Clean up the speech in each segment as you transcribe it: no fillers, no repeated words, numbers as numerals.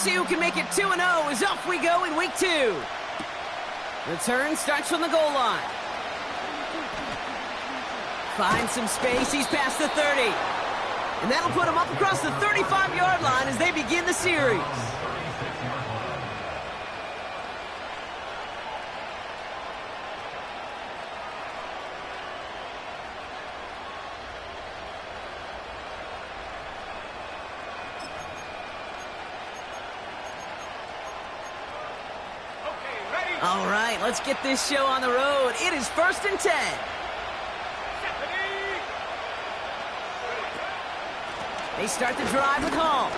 see who can make it 2-0 as off we go in week 2. Return starts from the goal line. Finds some space, he's past the 30. And that'll put him up across the 35-yard line as they begin the series. All right, let's get this show on the road. It is 1st and 10. They start the drive with Hall.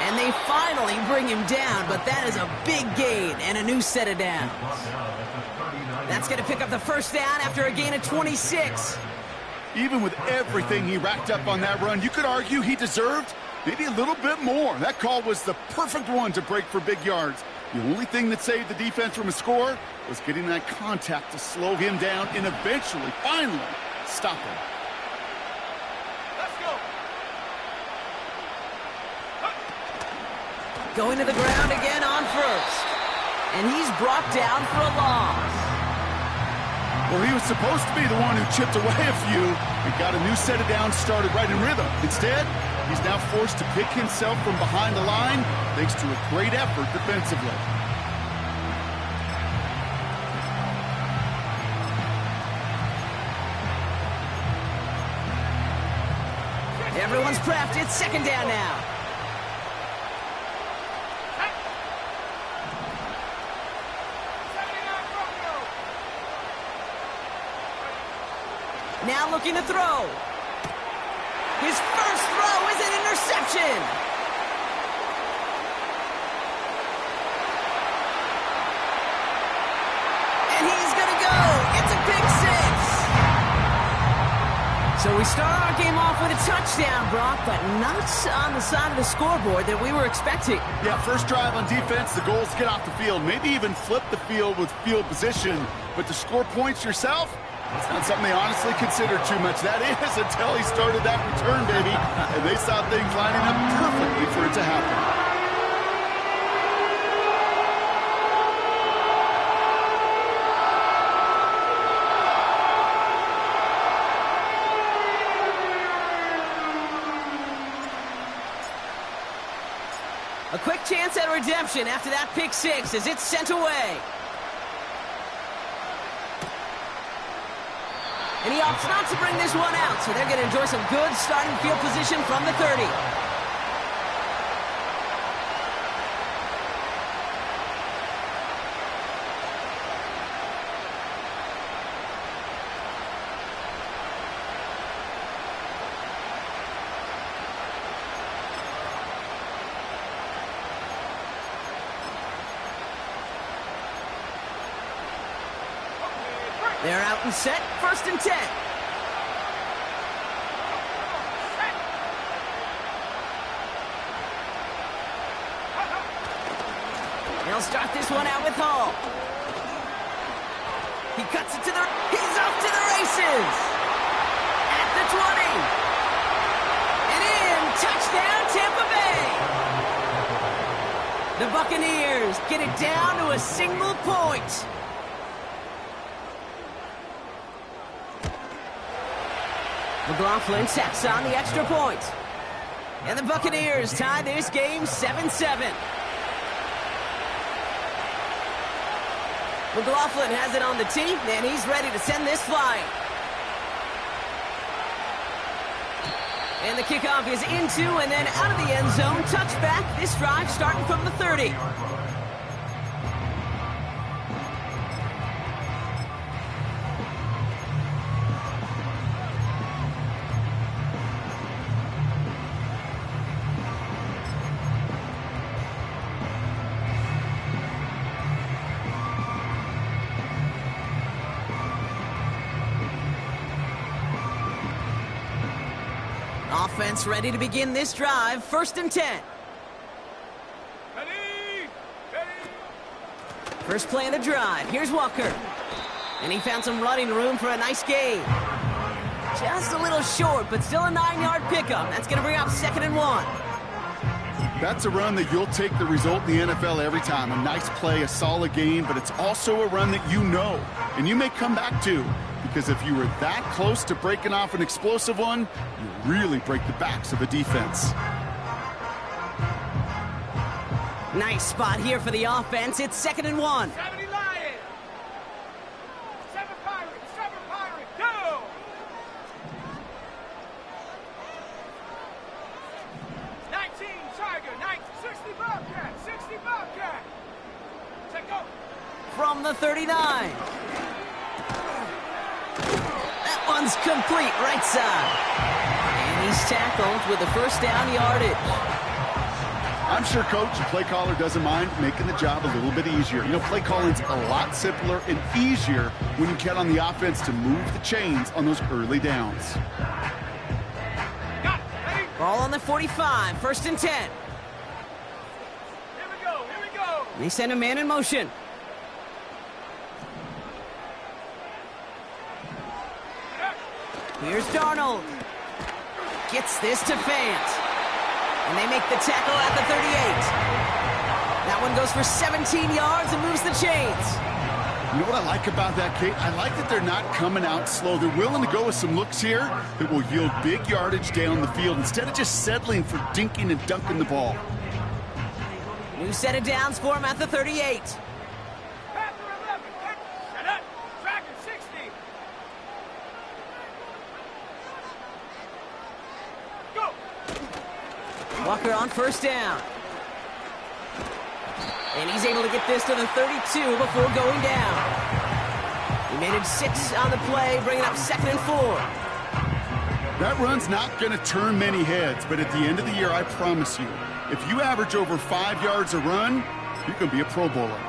And they finally bring him down, but that is a big gain and a new set of downs. That's going to pick up the first down after a gain of 26. Even with everything he racked up on that run, you could argue he deserved maybe a little bit more. That call was the perfect one to break for big yards. The only thing that saved the defense from a score was getting that contact to slow him down and eventually, finally, stop him. Let's go. Going to the ground again on first. And he's brought down for a loss. Well, he was supposed to be the one who chipped away a few and got a new set of downs started right in rhythm. Instead, he's now forced to pick himself from behind the line thanks to a great effort defensively. Everyone's prepped. It's 2nd down now. Now looking to throw. His first throw is an interception. And he's going to go. It's a pick 6. So we start our game off with a touchdown, Brock, but not on the side of the scoreboard that we were expecting. Yeah, first drive on defense, the goal is to get off the field, maybe even flip the field with field position. But to score points yourself, it's not something they honestly consider too much. That is until he started that return, baby. And they saw things lining up perfectly for it to happen. A quick chance at redemption after that pick 6 as it's sent away. And he opts not to bring this one out, so they're going to enjoy some good starting field position from the 30. They're out and set, 1st and 10. They'll start this one out with Hall. He cuts it to the... He's off to the races! At the 20! And in, touchdown Tampa Bay! The Buccaneers get it down to a single point. McLaughlin sets on the extra point. And the Buccaneers tie this game 7-7. McLaughlin has it on the tee, and he's ready to send this flying. And the kickoff is into and then out of the end zone. Touchback, this drive starting from the 30. Offense ready to begin this drive. 1st and 10. Ready. First play of the drive. Here's Walker. And he found some running room for a nice gain. Just a little short, but still a 9-yard pickup. That's going to bring up 2nd and 1. That's a run that you'll take the result in the NFL every time. A nice play, a solid game, but it's also a run that you know and you may come back to, because if you were that close to breaking off an explosive one, you really break the backs of a defense. Nice spot here for the offense. It's 2nd and 1. 70 Lions. 7 Pirates. 7 Pirates. Go. 19 Tiger. 60 Bobcat. 60 Bobcat. Take go. From the 39. That one's complete, right side. And he's tackled with the first down yardage. I'm sure coach and play caller doesn't mind making the job a little bit easier. You know, play calling's a lot simpler and easier when you count on the offense to move the chains on those early downs. Got it. Ready? Ball on the 45, 1st and 10. Here we go. Here we go. They send a man in motion. Here's Darnold. Gets this to Fant. And they make the tackle at the 38. That one goes for 17 yards and moves the chains. You know what I like about that, Kate? I like that they're not coming out slow. They're willing to go with some looks here that will yield big yardage down the field instead of just settling for dinking and dunking the ball. New set of downs for him at the 38. Panther 11. Set up. Dragon 60. Go. Walker on 1st down. And he's able to get this to the 32 before going down. He made it 6 on the play, bringing up 2nd and 4. That run's not going to turn many heads, but at the end of the year, I promise you, if you average over 5 yards a run, you're going to be a Pro Bowler.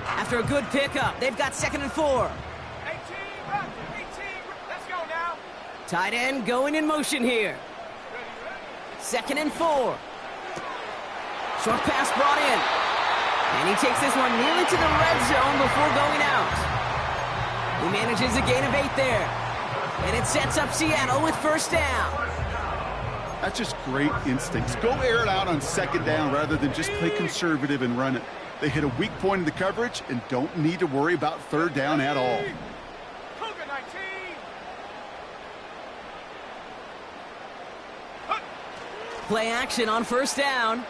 After a good pickup, they've got 2nd and 4. 18. 18. Let's go now. Tight end going in motion here. 2nd and 4. Short pass brought in. And he takes this one nearly to the red zone before going out. He manages a gain of 8 there. And it sets up Seattle with 1st down. That's just great instincts. Go air it out on 2nd down rather than just play conservative and run it. They hit a weak point in the coverage and don't need to worry about 3rd down at all. Cougar 19. Play action on 1st down.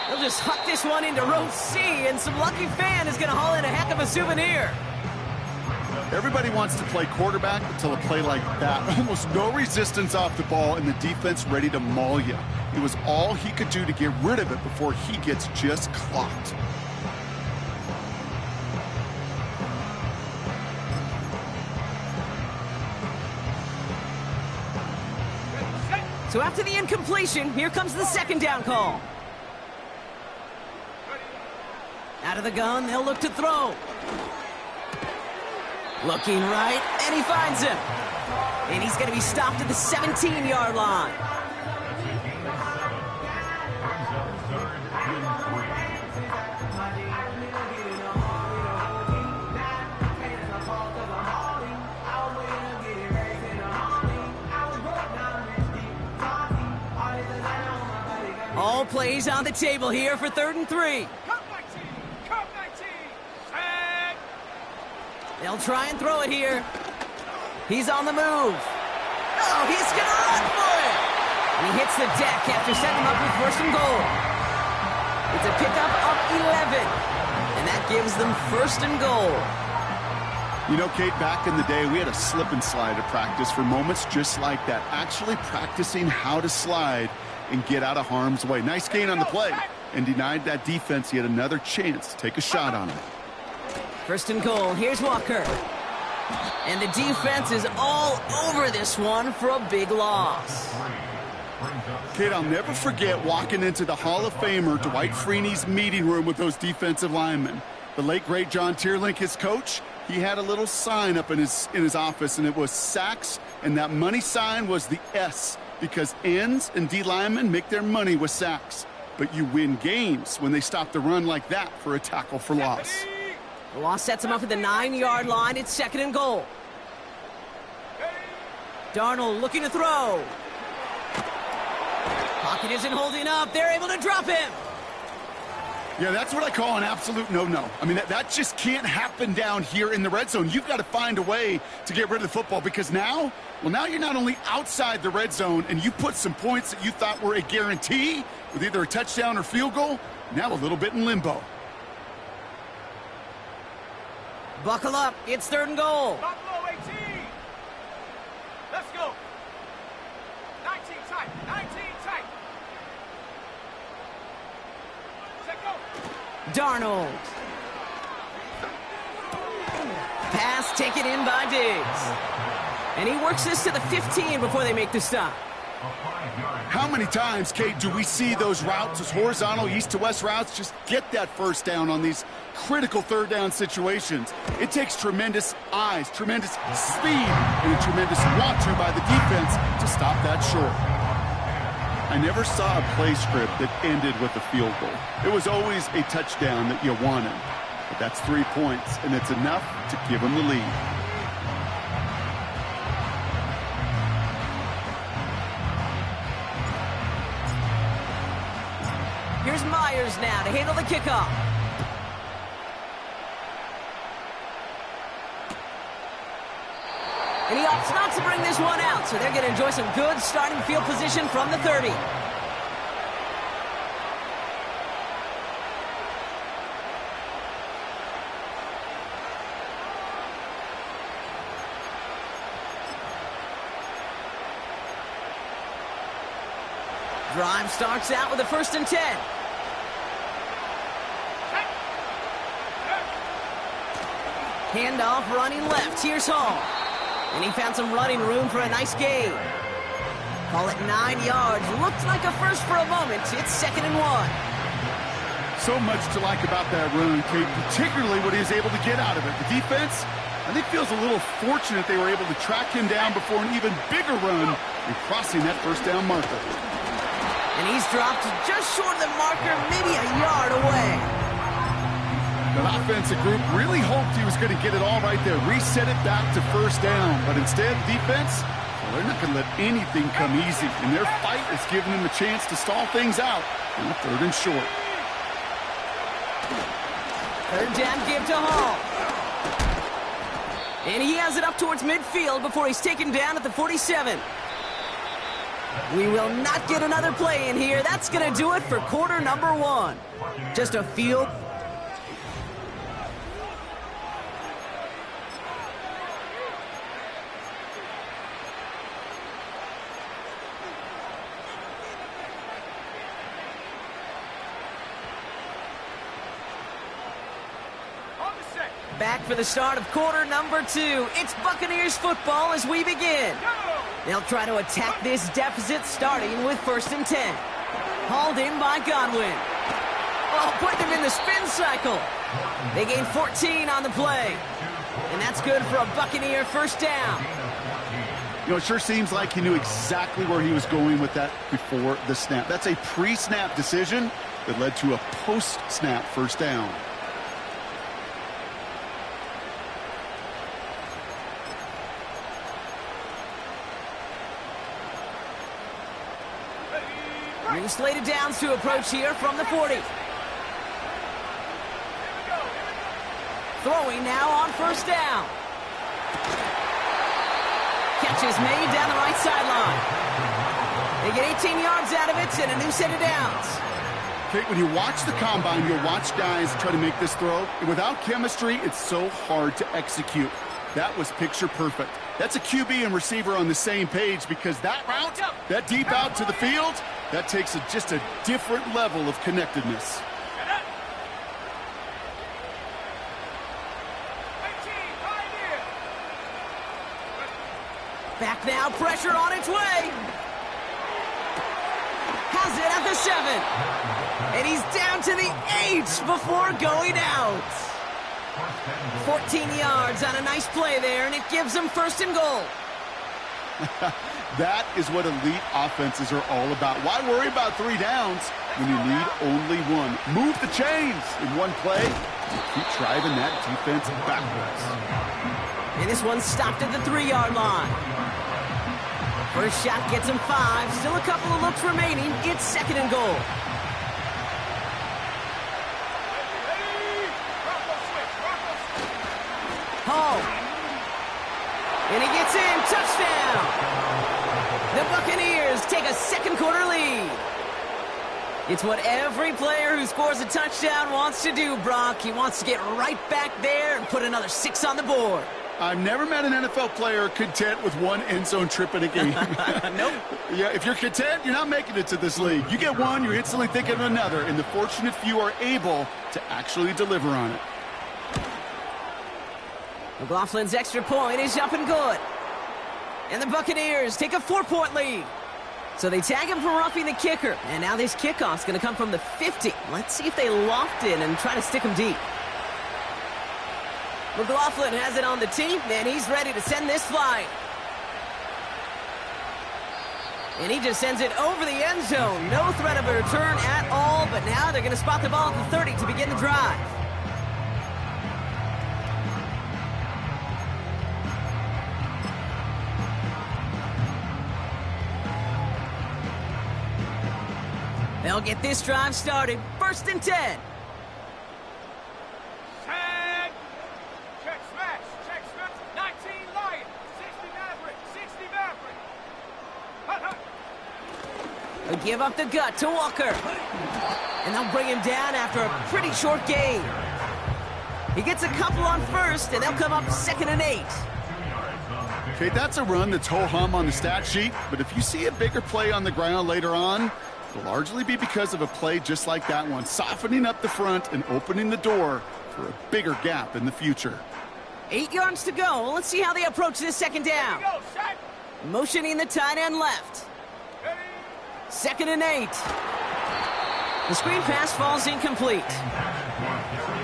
They'll just huck this one into row C, and some lucky fan is going to haul in a heck of a souvenir. Everybody wants to play quarterback until a play like that. Almost no resistance off the ball and the defense ready to maul you. It was all he could do to get rid of it before he gets just clocked. So after the incompletion, here comes the 2nd down call. Out of the gun, they'll look to throw. Looking right, and he finds him. And he's going to be stopped at the 17-yard line. All plays on the table here for 3rd and 3. Cup 19. Cup 19. Tag. They'll try and throw it here. He's on the move. Oh, he's going to run for it. And he hits the deck after setting him up with 1st and goal. It's a pickup of 11. And that gives them 1st and goal. You know, Kate, back in the day, we had a slip and slide at practice for moments just like that. Actually practicing how to slide and get out of harm's way. Nice gain on the play and denied that defense yet another chance to take a shot on it. 1st and goal. Here's Walker. And the defense is all over this one for a big loss. Kate, I'll never forget walking into the Hall of Famer Dwight Freeney's meeting room with those defensive linemen. The late, great John Tierlink, his coach, he had a little sign up in his office, and it was sacks, and that money sign was the S, because ends and D linemen make their money with sacks. but you win games when they stop the run like that for a tackle for loss. The loss sets him up at the 9-yard line. It's 2nd and goal. Darnold looking to throw. Pocket isn't holding up. They're able to drop him. Yeah, that's what I call an absolute no-no. I mean, that just can't happen down here in the red zone. You've got to find a way to get rid of the football because now you're not only outside the red zone and you put some points that you thought were a guarantee with either a touchdown or field goal, now a little bit in limbo. Buckle up. It's 3rd and goal. Buffalo 18. Let's go. 19 tight. 19 tight. Set go. Darnold. Pass taken in by Diggs. And he works this to the 15 before they make the stop. How many times, Kate, do we see those routes, those horizontal east to west routes, just get that first down on these critical 3rd down situations? It takes tremendous eyes, tremendous speed, and a tremendous want-to by the defense to stop that short. I never saw a play script that ended with a field goal. It was always a touchdown that you wanted. But that's 3 points, and it's enough to give them the lead. Here's Myers now to handle the kickoff. And he opts not to bring this one out, so they're going to enjoy some good starting field position from the 30. Drive starts out with a 1st and 10. Handoff running left. Here's Hall. And he found some running room for a nice gain. Call it 9 yards. Looked like a first for a moment. It's 2nd and 1. So much to like about that run, Kate, particularly what he was able to get out of it. The defense, I think, feels a little fortunate they were able to track him down before an even bigger run and crossing that 1st down marker. And he's dropped just short of the marker, maybe a yard away. The offensive group really hoped he was going to get it all right there, reset it back to 1st down. But instead, defense, well, they're not going to let anything come easy. And their fight is giving them a chance to stall things out on 3rd and short. 3rd down give to Hall. And he has it up towards midfield before he's taken down at the 47. We will not get another play in here. That's going to do it for quarter number 1. Just a field. Back for the start of quarter number 2. It's Buccaneers football as we begin. They'll try to attack this deficit starting with 1st and 10. Hauled in by Godwin. Oh, putting him in the spin cycle. They gain 14 on the play. And that's good for a Buccaneer 1st down. You know, it sure seems like he knew exactly where he was going with that before the snap. That's a pre-snap decision that led to a post-snap 1st down. New slated downs to approach here from the 40. Throwing now on 1st down. Catch is made down the right sideline. They get 18 yards out of it and a new set of downs. Kate, when you watch the combine, you'll watch guys try to make this throw. And without chemistry, it's so hard to execute. That was picture perfect. That's a QB and receiver on the same page because that route, that deep out to the field, that takes just a different level of connectedness. Back now, pressure on its way. Has it at the 7. And he's down to the 8 before going out. 14 yards on a nice play there, and it gives them 1st and goal. That is what elite offenses are all about. Why worry about 3 downs when you need only 1? Move the chains in one play. Keep driving that defense backwards. And this one's stopped at the 3-yard line. First shot gets him 5. Still a couple of looks remaining. It's 2nd and goal. Hall. And he gets in. Touchdown. The Buccaneers take a second quarter lead. It's what every player who scores a touchdown wants to do, Brock. He wants to get right back there and put another 6 on the board. I've never met an NFL player content with 1 end zone trip in a game. Nope. Yeah, if you're content, you're not making it to this league. You get 1, you're instantly thinking of another, and the fortunate few are able to actually deliver on it. McLaughlin's extra point is up and good. And the Buccaneers take a 4-point lead. So they tag him for roughing the kicker. And now this kickoff's going to come from the 50. Let's see if they loft in and try to stick him deep. McLaughlin has it on the tee, and he's ready to send this flying. And he just sends it over the end zone. No threat of a return at all, but now they're going to spot the ball at the 30 to begin the drive. They'll get this drive started. 1st and 10. Set. Check smash. Check smash. 19 Lion. 60 Maverick. 60 Maverick. Hut, hut. They'll give up the gut to Walker. And they'll bring him down after a pretty short gain. He gets a couple on 1st, and they'll come up 2nd and 8. Okay, that's a run that's ho-hum on the stat sheet, but if you see a bigger play on the ground later on, it'll largely be because of a play just like that one, softening up the front and opening the door for a bigger gap in the future. 8 yards to go. Let's see how they approach this 2nd down. Go, set. Motioning the tight end left. Ready. 2nd and 8. The screen pass falls incomplete.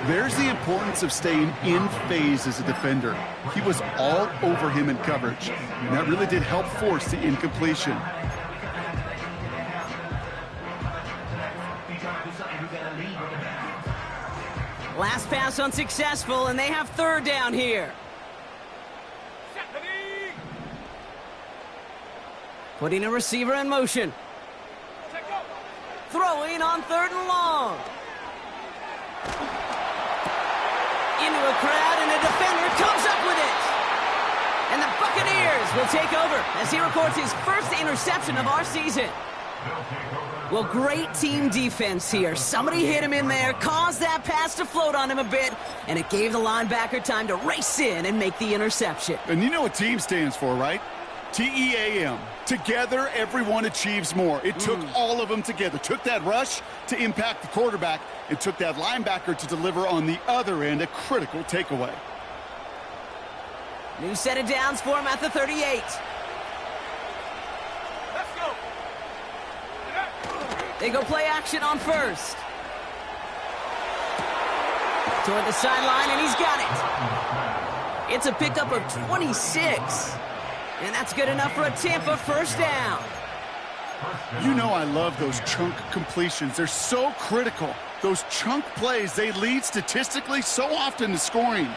There's the importance of staying in phase as a defender. He was all over him in coverage, and that really did help force the incompletion. Last pass unsuccessful, and they have 3rd down here. Set the knee. Putting a receiver in motion. Check go. Throwing on 3rd and long. Into a crowd, and a defender comes up with it. And the Buccaneers will take over as he records his first interception of our season. Well, great team defense here. Somebody hit him in there, caused that pass to float on him a bit, and it gave the linebacker time to race in and make the interception. And you know what team stands for, right? T-E-A-M. Together, everyone achieves more. It took all of them together. Took that rush to impact the quarterback and took that linebacker to deliver on the other end, a critical takeaway. New set of downs for him at the 38. Let's go. They go play action on 1st. Toward the sideline, and he's got it. It's a pickup of 26. And that's good enough for a Tampa 1st down. You know I love those chunk completions. They're so critical. Those chunk plays, they lead statistically so often to scoring.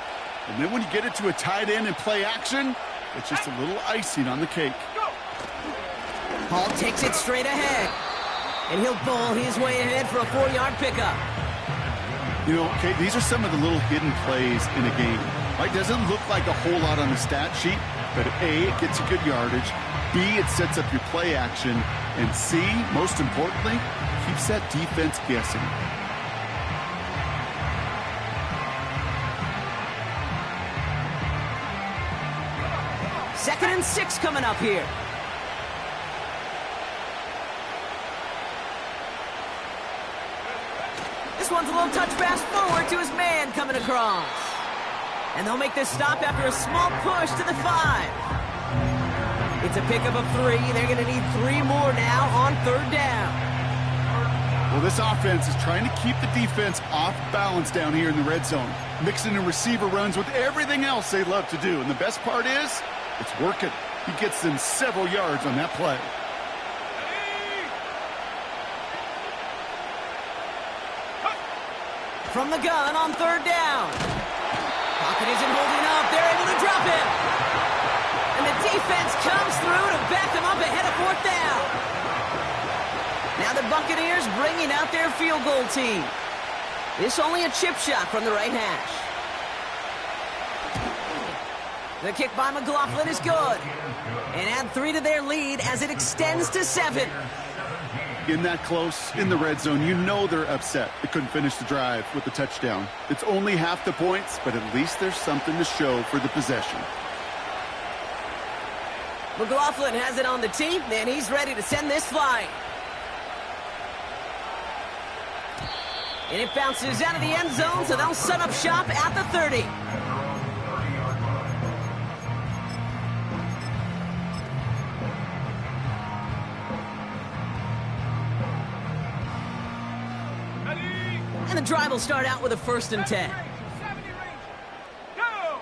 And then when you get it to a tight end and play action, it's just a little icing on the cake. Hall takes it straight ahead. And he'll bowl his way ahead for a 4-yard pickup. You know, okay, these are some of the little hidden plays in a game. Right? Doesn't look like a whole lot on the stat sheet, but A, it gets you good yardage. B, it sets up your play action. And C, most importantly, keeps that defense guessing. Second and 6 coming up here. This one's a little touch pass forward to his man coming across. And they'll make this stop after a small push to the 5. It's a pickup of 3. They're going to need 3 more now on 3rd down. Well, this offense is trying to keep the defense off balance down here in the red zone, mixing in receiver runs with everything else they love to do. And the best part is, It's working. He gets them several yards on that play. From the gun on third down. Pocket isn't holding up. They're able to drop it. And the defense comes through to back them up ahead of fourth down. Now the Buccaneers bringing out their field goal team. This only a chip shot from the right hash. The kick by McLaughlin is good. And add 3 to their lead as it extends to 7. In that close, in the red zone, you know they're upset. They couldn't finish the drive with the touchdown. It's only half the points, but at least there's something to show for the possession. McLaughlin has it on the tee, and he's ready to send this flying. And it bounces out of the end zone, so they'll set up shop at the 30. And the drive will start out with a 1st and 10. 70 Ranger. Go!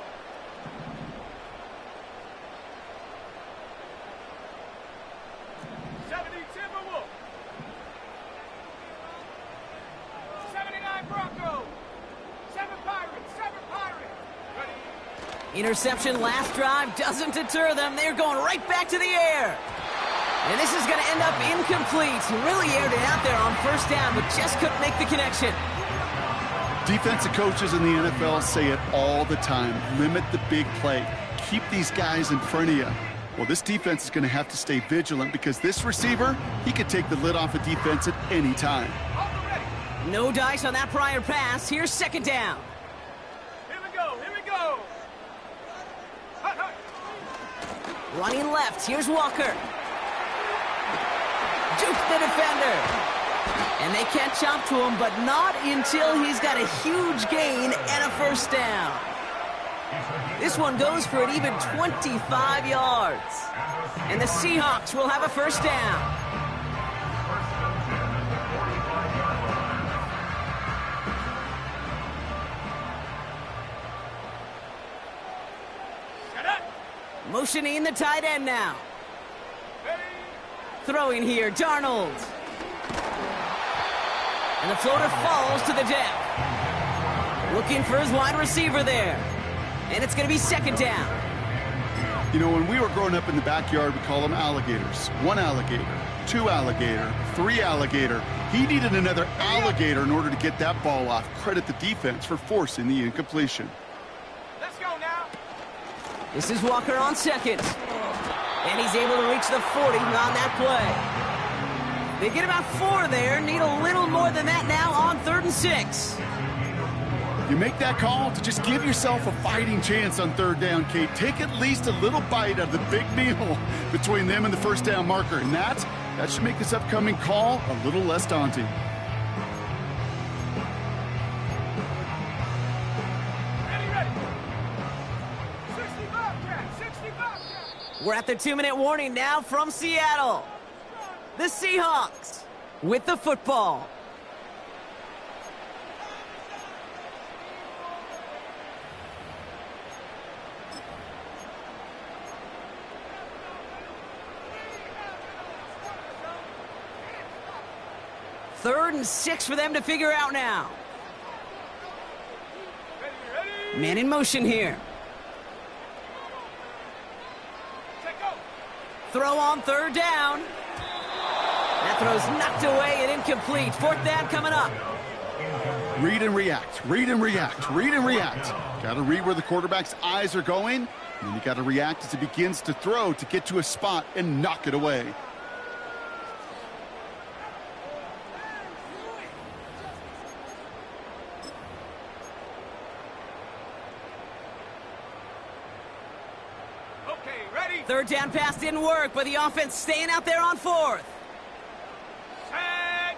70 Timberwolf. 79 Broncos. 7 Pirates. 7 Pirates. Ready? Interception last drive doesn't deter them. They're going right back to the air. And this is going to end up incomplete. He really aired it out there on 1st down, but just couldn't make the connection. Defensive coaches in the NFL say it all the time. Limit the big play. Keep these guys in front of you. Well, this defense is going to have to stay vigilant because this receiver, he could take the lid off a defense at any time. No dice on that prior pass. Here's 2nd down. Here we go. Here we go. Hut, hut. Running left. Here's Walker. Juke the defender. And they catch up to him, but not until he's got a huge gain and a 1st down. This one goes for an even 25 yards. And the Seahawks will have a 1st down. Shut up. Motioning the tight end now. Throwing here, Darnold. And the floater falls to the deck. Looking for his wide receiver there. And it's going to be 2nd down. You know, when we were growing up in the backyard, we call them alligators. 1 alligator, 2 alligator, 3 alligator. He needed another alligator in order to get that ball off. Credit the defense for forcing the incompletion. Let's go now. This is Walker on 2nd. And he's able to reach the 40 on that play. They get about 4 there. Need a little more than that now on 3rd and 6. You make that call to just give yourself a fighting chance on 3rd down, Kate. Take at least a little bite out of the big meal between them and the 1st down marker. And that should make this upcoming call a little less daunting. Ready. 65 Cats. 65 Cats. We're at the 2-minute warning now from Seattle. The Seahawks with the football. Third and 6 for them to figure out now. Ready. Man in motion here. Check go. Throw on 3rd down. That throw's knocked away and incomplete. 4th down coming up. Read and react, read and react, read and react. Got to read where the quarterback's eyes are going, and then you got to react as he begins to throw to get to a spot and knock it away. Okay, ready. 3rd down pass didn't work, but the offense staying out there on 4th. Set.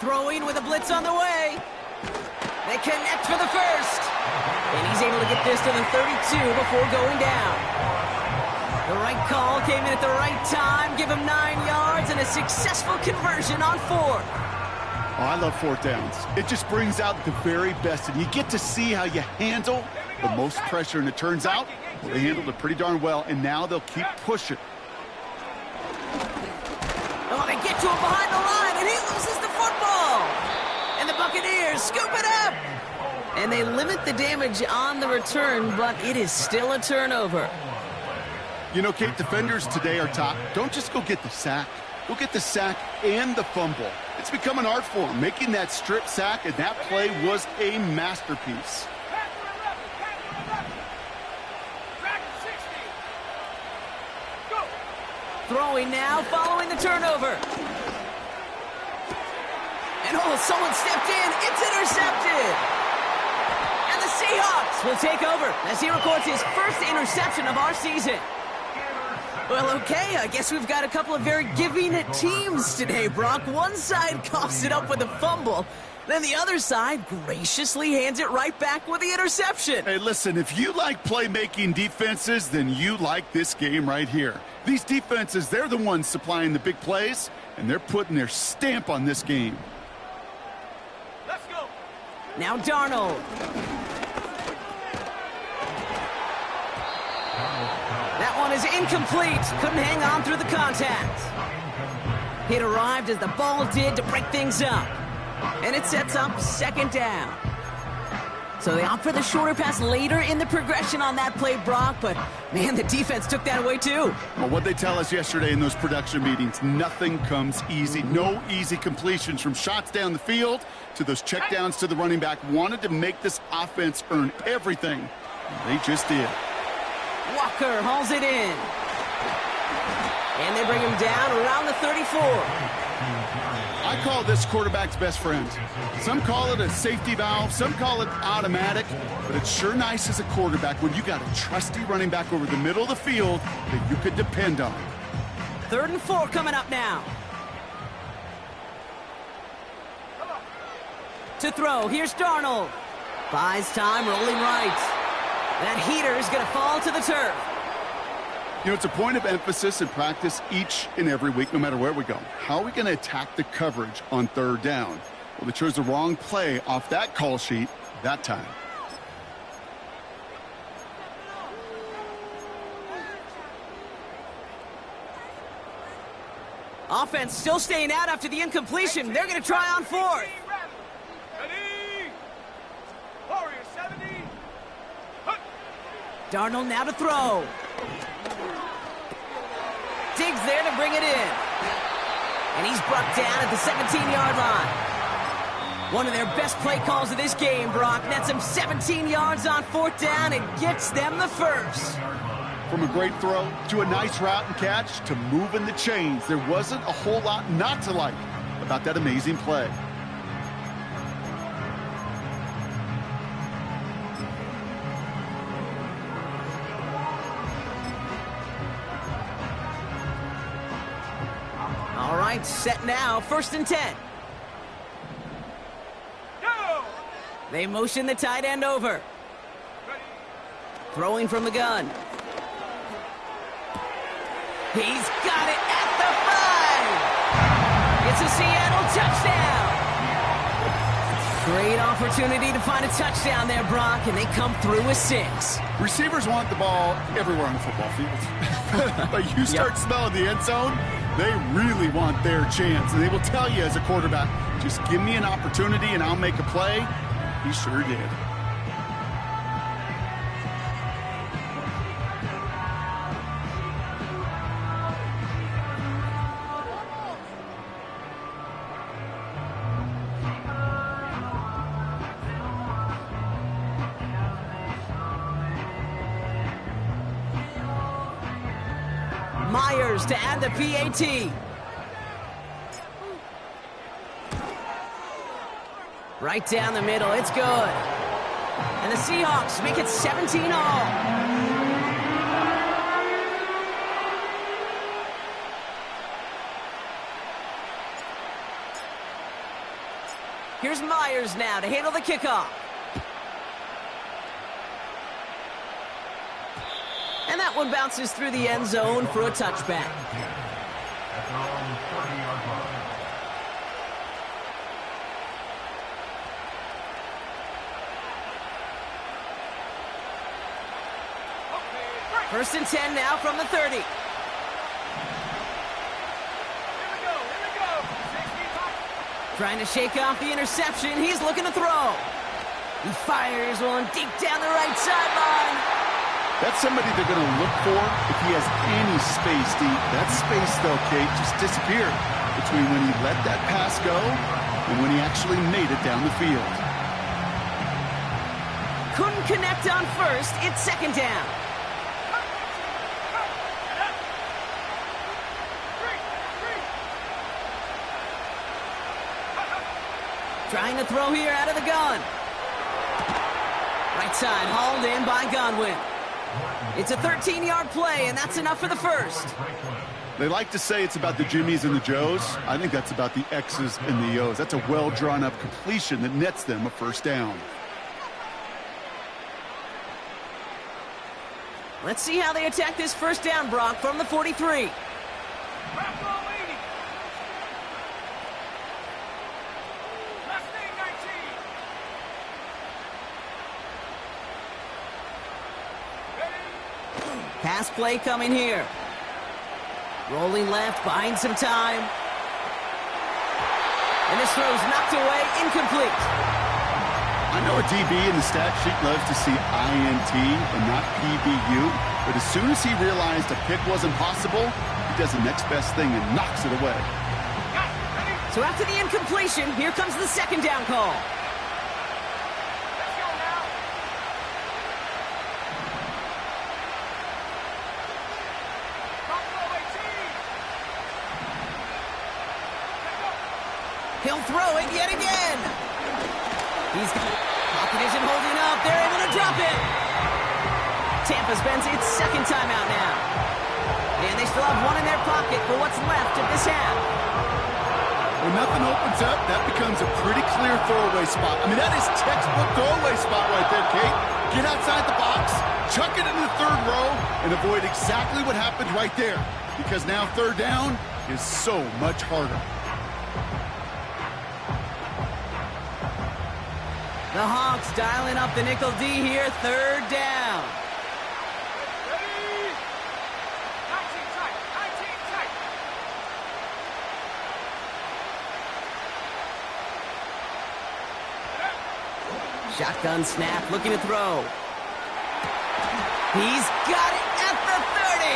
Throwing with a blitz on the way. They connect for the 1st. And he's able to get this to the 32 before going down. The right call came in at the right time. Give him 9 yards and a successful conversion on 4th. Oh, I love 4th downs. It just brings out the very best, and you get to see how you handle the most pressure, and it turns out they handled it pretty darn well, and now they'll keep pushing. Oh, they get to him behind the line, and he loses the football. And the Buccaneers scoop it up. And they limit the damage on the return, but it is still a turnover. You know, Kate, defenders today are top. Don't just go get the sack. Go get the sack and the fumble. It's become an art form, making that strip sack, and that play was a masterpiece. Throwing now, following the turnover. And oh, someone stepped in. It's intercepted. And the Seahawks will take over as he records his first interception of our season. Well, okay, I guess we've got a couple of very giving teams today, Brock. One side coughs it up with a fumble. Then the other side graciously hands it right back with the interception. Hey, listen, if you like playmaking defenses, then you like this game right here. These defenses, they're the ones supplying the big plays, and they're putting their stamp on this game. Let's go. Now Darnold. That one is incomplete. Couldn't hang on through the contact. It arrived as the ball did to break things up. And it sets up second down. So they opt for the shorter pass later in the progression on that play, Brock. But, man, the defense took that away, too. Well, what they tell us yesterday in those production meetings, nothing comes easy. No easy completions from shots down the field to those checkdowns to the running back. Wanted to make this offense earn everything. They just did. Walker hauls it in. And they bring him down around the 34. I call this quarterback's best friend. Some call it a safety valve, some call it automatic, but it's sure nice as a quarterback when you got a trusty running back over the middle of the field that you could depend on. 3rd and 4 coming up now. To throw, here's Darnold. Buys time, rolling right. That heater is going to fall to the turf. You know, it's a point of emphasis in practice each and every week, no matter where we go. How are we going to attack the coverage on 3rd down? Well, they chose the wrong play off that call sheet that time. Offense still staying out after the incompletion. They're going to try on 4th. Ready? Warrior 70. Darnold now to throw. Diggs there to bring it in. And he's brought down at the 17-yard line. One of their best play calls of this game, Brock. Nets them 17 yards on 4th down and gets them the first. From a great throw to a nice route and catch to moving the chains, there wasn't a whole lot not to like about that amazing play. All right, set now, 1st and 10. Go! They motion the tight end over. Ready? Throwing from the gun. He's got it at the 5. It's a Seattle touchdown. Great opportunity to find a touchdown there, Brock, and they come through with 6. Receivers want the ball everywhere on the football field. But you start smelling the end zone, they really want their chance. And they will tell you as a quarterback, just give me an opportunity and I'll make a play. He sure did. Myers to add the PAT. Right down the middle, it's good. And the Seahawks make it 17 all. Here's Myers now to handle the kickoff. And that one bounces through the end zone for a touchback. First and 10 now from the 30. Here we go, here we go. 65. Trying to shake off the interception. He's looking to throw. He fires one deep down the right sideline. That's somebody they're going to look for if he has any space deep. That space, though, Kate, just disappeared between when he let that pass go and when he actually made it down the field. Couldn't connect on first. It's second down. Trying to throw here out of the gun. Right side hauled in by Godwin. It's a 13-yard play, and that's enough for the first. They like to say it's about the Jimmies and the Joes. I think that's about the X's and the O's. That's a well-drawn-up completion that nets them a first down. Let's see how they attack this first down, Brock, from the 43. Pass play coming here. Rolling left, buying some time. And this throw's knocked away, incomplete. I know a DB in the stat sheet loves to see INT and not PBU, but as soon as he realized a pick wasn't possible, he does the next best thing and knocks it away. So after the incompletion, here comes the second down call. He'll throw it yet again. Pocket isn't holding up. They're able to drop it. Tampa spends its second timeout now. And they still have one in their pocket for what's left of this half. When nothing opens up, that becomes a pretty clear throwaway spot. I mean, that is textbook throwaway spot right there, Kate. Get outside the box, chuck it into the third row, and avoid exactly what happened right there. Because now third down is so much harder. The Hawks dialing up the nickel D here, third down. Ready? 19 tight, 19 tight. Shotgun snap, looking to throw. He's got it at the 30.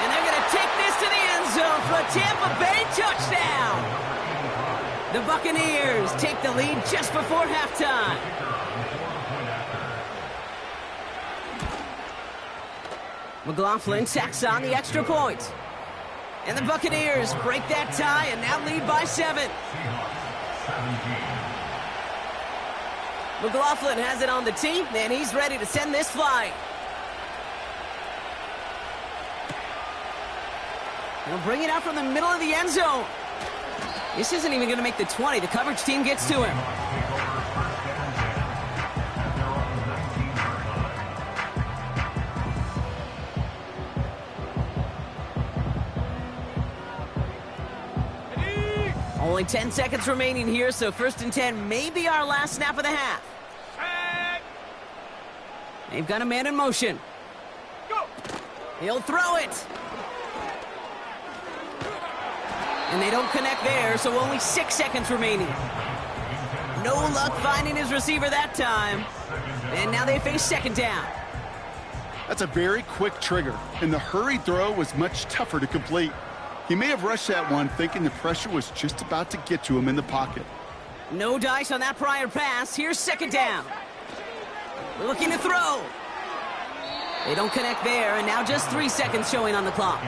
And they're going to take this to the end zone for a Tampa Bay touchdown. The Buccaneers take the lead just before halftime. McLaughlin tacks on the extra point. And the Buccaneers break that tie and now lead by 7. McLaughlin has it on the tee, and he's ready to send this flying. He'll bring it out from the middle of the end zone. This isn't even going to make the 20. The coverage team gets to him. Only 10 seconds remaining here, so first and 10 may be our last snap of the half. They've got a man in motion. Go. He'll throw it. And they don't connect there, so only 6 seconds remaining. No luck finding his receiver that time. And now they face second down. That's a very quick trigger, and the hurried throw was much tougher to complete. He may have rushed that one thinking the pressure was just about to get to him in the pocket. No dice on that prior pass. Here's second down. Looking to throw. They don't connect there, and now just 3 seconds showing on the clock.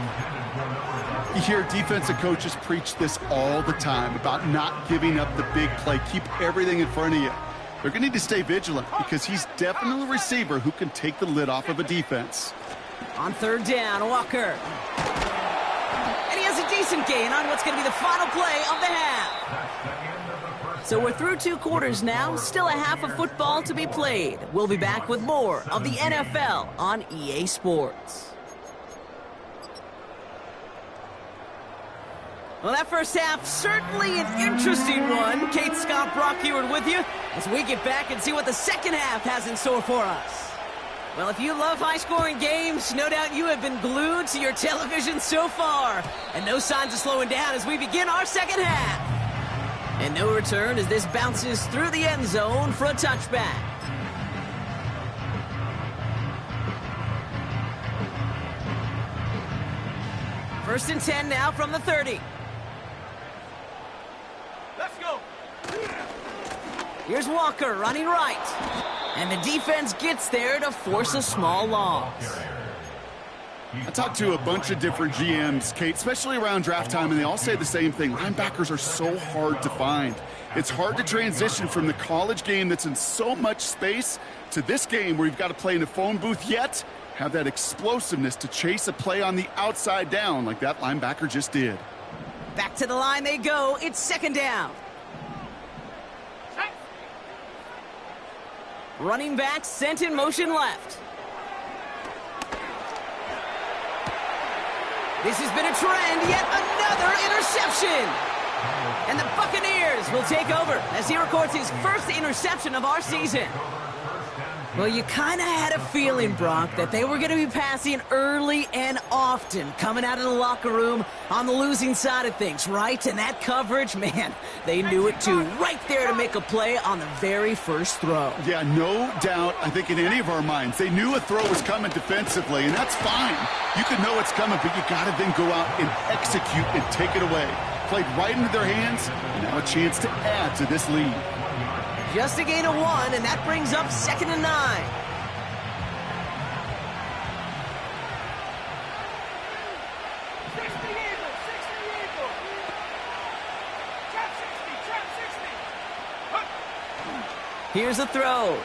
You hear defensive coaches preach this all the time about not giving up the big play. Keep everything in front of you. They're going to need to stay vigilant because he's definitely a receiver who can take the lid off of a defense. On third down, Walker. And he has a decent gain on what's going to be the final play of the half. So we're through 2 quarters now, still a half of football to be played. We'll be back with more of the NFL on EA Sports. Well, that first half, certainly an interesting one. Kate, Scott, Brock Heward with you as we get back and see what the second half has in store for us. Well, if you love high-scoring games, no doubt you have been glued to your television so far. And no signs of slowing down as we begin our second half. And no return as this bounces through the end zone for a touchback. First and 10 now from the 30. Let's go. Here's Walker running right. And the defense gets there to force a small loss. I talked to a bunch of different GMs, Kate, especially around draft time, and they all say the same thing. Linebackers are so hard to find. It's hard to transition from the college game that's in so much space to this game where you've got to play in a phone booth, yet have that explosiveness to chase a play on the outside down like that linebacker just did. Back to the line they go. It's second down. Running back sent in motion left. This has been a trend, yet another interception. And the Buccaneers will take over as he records his first interception of our season. Well, you kind of had a feeling, Brock, that they were going to be passing early and often, coming out of the locker room on the losing side of things, right? And that coverage, man, they knew it too. Right there to make a play on the very first throw. Yeah, no doubt, I think in any of our minds, they knew a throw was coming defensively, and that's fine. You can know it's coming, but you got to then go out and execute and take it away. Played right into their hands, and now a chance to add to this lead. Just a gain of 1, and that brings up 2nd and 9. 60 Eagles, 60 Eagles. Trap 60, trap 60. Here's a throw.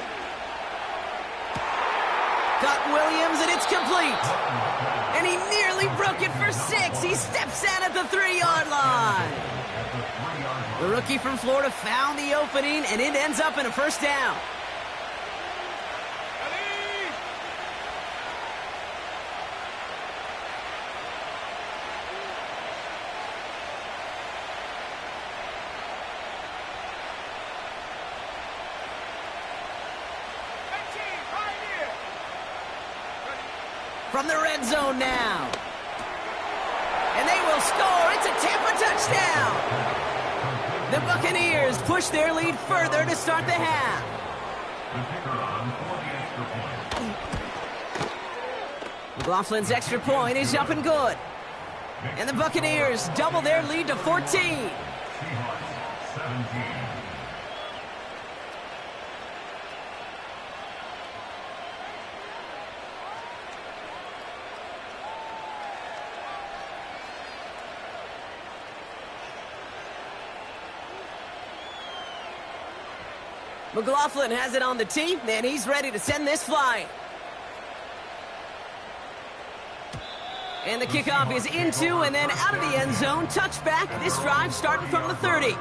Got Williams, and it's complete. And he nearly broke it for 6. He steps out at the 3-yard line. The rookie from Florida found the opening, and it ends up in a first down. From the red zone now. And they will score. It's a Tampa touchdown. The Buccaneers push their lead further to start the half. McLaughlin's extra point is up and good. And the Buccaneers double their lead to 14. McLaughlin has it on the tee, and he's ready to send this flying. And the kickoff is into and then out of the end zone. Touchback. This drive starting from the 30.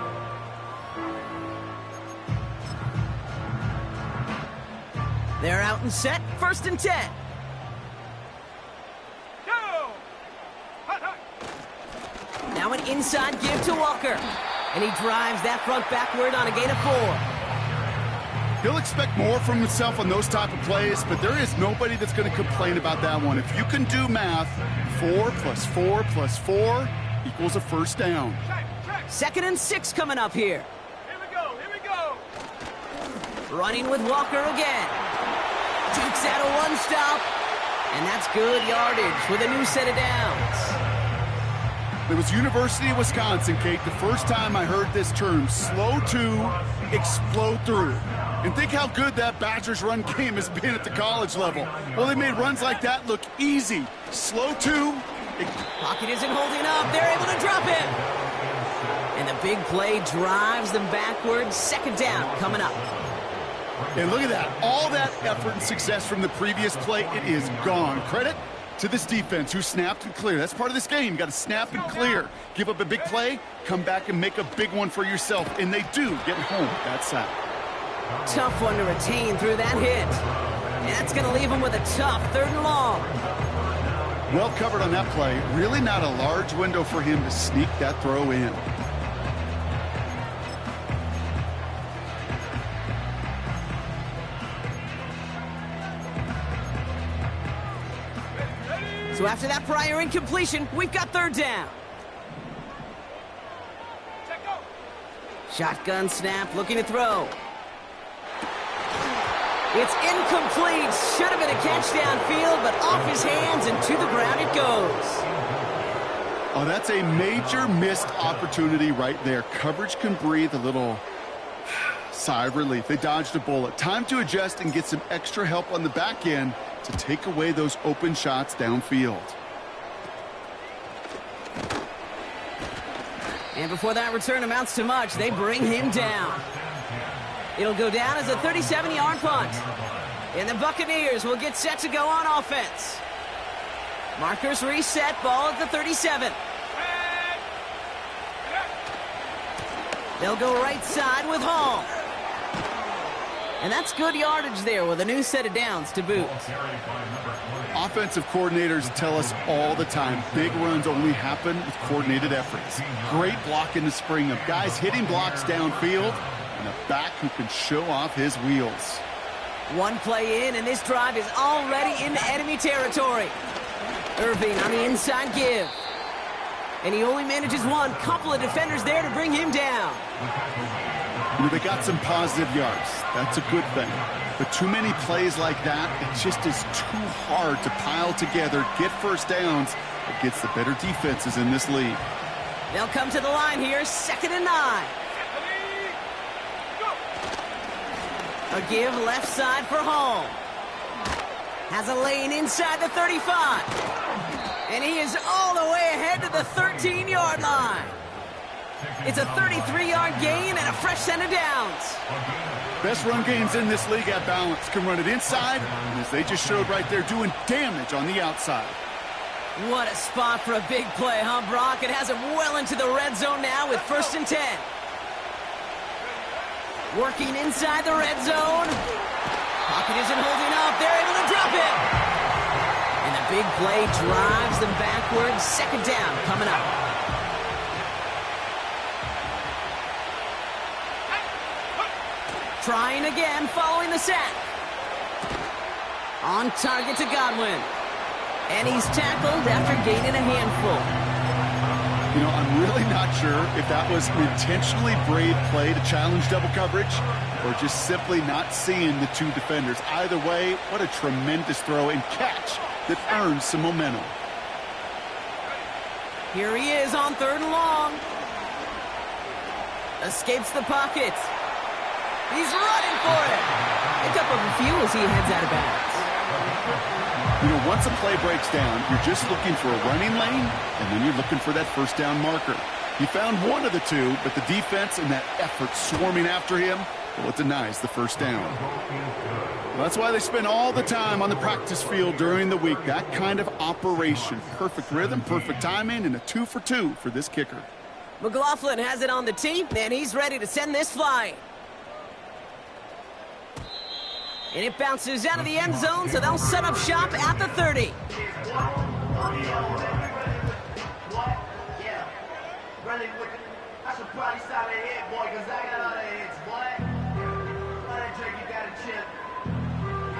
They're out and set. First and 10. Now an inside give to Walker. And he drives that front backward on a gain of 4. He'll expect more from himself on those type of plays, but there is nobody that's going to complain about that one. If you can do math, 4 + 4 + 4 equals a first down. 2nd and 6 coming up here. Here we go, here we go. Running with Walker again. Takes out a one-stop. And that's good yardage with a new set of downs. It was University of Wisconsin, Kate, the first time I heard this term, slow to explode through. And think how good that Badgers run game has been at the college level. Well, they made runs like that look easy. Slow to. Pocket isn't holding up. They're able to drop it. And the big play drives them backwards. 2nd down coming up. And look at that. All that effort and success from the previous play, it is gone. Credit to this defense who snapped and cleared. That's part of this game. You got to snap and clear. Give up a big play, come back and make a big one for yourself. And they do get home with that sack. Tough one to retain through that hit. And that's going to leave him with a tough 3rd and long. Well covered on that play. Really not a large window for him to sneak that throw in. So after that prior incompletion, we've got third down. Check go. Shotgun snap, looking to throw. It's incomplete. Should have been a catch downfield, but off his hands and to the ground it goes. Oh, that's a major missed opportunity right there. Coverage can breathe a little sigh of relief. They dodged a bullet. Time to adjust and get some extra help on the back end to take away those open shots downfield. And before that return amounts to much, they bring him down. It'll go down as a 37-yard punt. And the Buccaneers will get set to go on offense. Markers reset, ball at the 37. They'll go right side with Hall. And that's good yardage there with a new set of downs to boot. Offensive coordinators tell us all the time, big runs only happen with coordinated efforts. Great block in the spring of guys hitting blocks downfield and a back who can show off his wheels. One play in, and this drive is already into enemy territory. Irving on the inside give. And he only manages one. Couple of defenders there to bring him down. They got some positive yards. That's a good thing. But too many plays like that, it just is too hard to pile together, get first downs against the better defenses in this league. They'll come to the line here, 2nd and 9. A give left side for Hall. Has a lane inside the 35. And he is all the way ahead to the 13-yard line. It's a 33-yard gain and a fresh set of downs. Best run games in this league at balance. Can run it inside, and as they just showed right there, doing damage on the outside. What a spot for a big play, huh, Brock? It has him well into the red zone now with 1st and 10. Working inside the red zone. Pocket isn't holding up. They're able to drop it. And the big play drives them backwards. 2nd down coming up. Trying again following the sack. On target to Godwin. And he's tackled after gaining a handful. You know, I'm really not sure if that was an intentionally brave play to challenge double coverage or just simply not seeing the two defenders. Either way, what a tremendous throw and catch that earns some momentum. Here he is on 3rd and long. Escapes the pocket. He's running for it. Pick up a few as he heads out of bounds. You know, once a play breaks down, you're just looking for a running lane, and then you're looking for that first down marker. He found one of the two, but the defense and that effort swarming after him, well, it denies the first down. Well, that's why they spend all the time on the practice field during the week. That kind of operation. Perfect rhythm, perfect timing, and a 2 for 2 for this kicker. McLaughlin has it on the tee, and he's ready to send this flying. And it bounces out of the end zone, so they'll set up shop at the 30.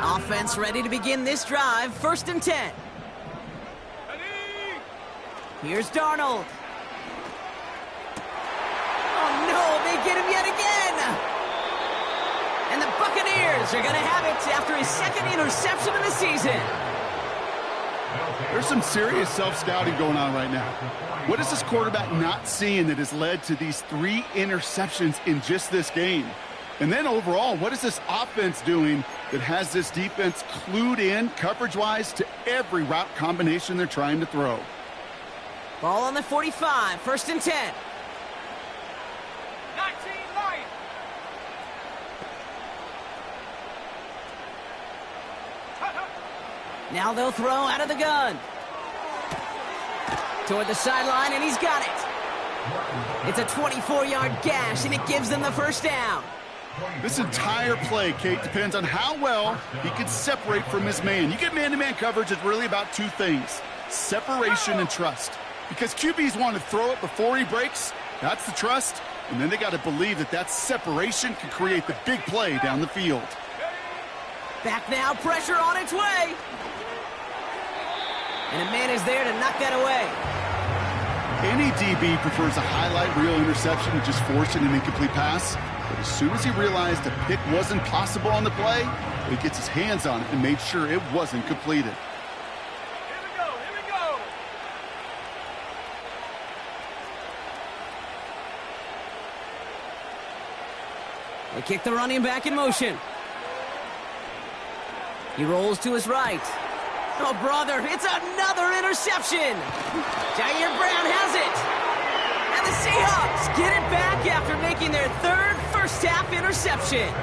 Offense ready to begin this drive. 1st and 10. Here's Darnold. Oh, no, they get him yet again. And the Buccaneers are going to have it after his 2nd interception of the season. There's some serious self-scouting going on right now. What is this quarterback not seeing that has led to these 3 interceptions in just this game? And then overall, what is this offense doing that has this defense clued in coverage-wise to every route combination they're trying to throw? Ball on the 45, 1st and 10. 19 Lions. Now they'll throw out of the gun. Toward the sideline, and he's got it. It's a 24-yard gash, and it gives them the first down. This entire play, Kate, depends on how well he can separate from his man. You get man-to-man coverage, it's really about 2 things, separation and trust. Because QBs want to throw it before he breaks, that's the trust, and then they got to believe that that separation can create the big play down the field. Back now, pressure on its way. And a man is there to knock that away. Any DB prefers a highlight reel interception to just forcing an incomplete pass. But as soon as he realized a pick wasn't possible on the play, he gets his hands on it and made sure it wasn't completed. Here we go, here we go. They kick the running back in motion. He rolls to his right. Oh, brother, it's another interception. Jair Brown has it. And the Seahawks get it back after making their third first-half interception.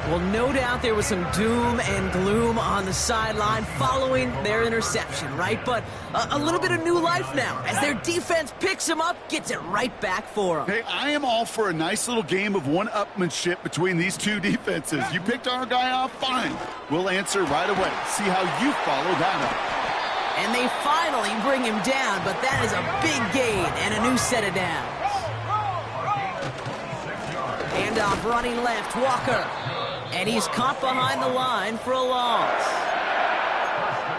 Well, no doubt there was some doom and gloom on the sideline following their interception, right? But a little bit of new life now as their defense picks them up, gets it right back for them. Hey, I am all for a nice little game of one-upmanship between these two defenses. You picked our guy off, fine. We'll answer right away. See how you follow that up. And they finally bring him down, but that is a big gain and a new set of downs. Handoff running left, Walker. And he's caught behind the line for a loss.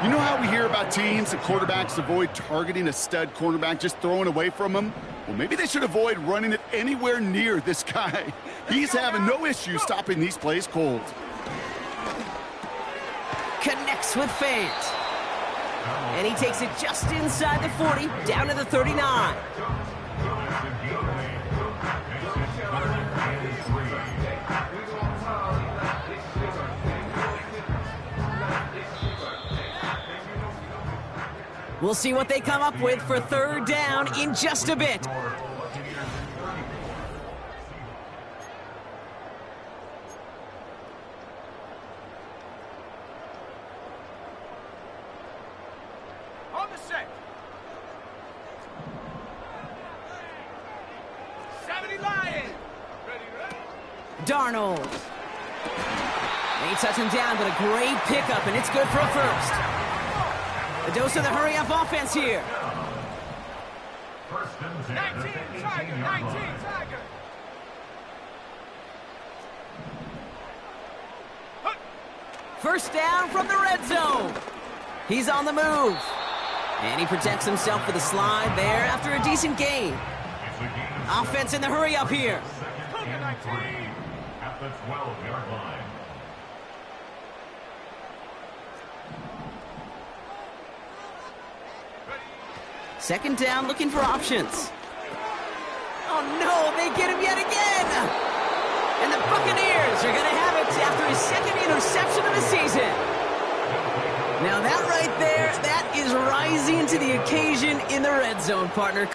You know how we hear about teams and quarterbacks avoid targeting a stud cornerback, just throwing away from him? Well, maybe they should avoid running it anywhere near this guy. He's having no issue stopping these plays cold. Connects with Fant. And he takes it just inside the 40, down to the 39. We'll see what they come up with for third down in just a bit. On the set. 70 Lions. Ready. Darnold. They touch him down, but a great pickup, and it's good for a first. A dose of the hurry-up offense here. 19 Tiger, 19 Tiger. First down from the red zone. He's on the move. And he protects himself with a slide there after a decent gain. Offense in the hurry-up here. At the 12-yard line. Second down, looking for options. Oh, no, they get him yet again. And the Buccaneers are going to have it after his second interception of the season. Now, that right there, that is rising to the occasion in the red zone, partner.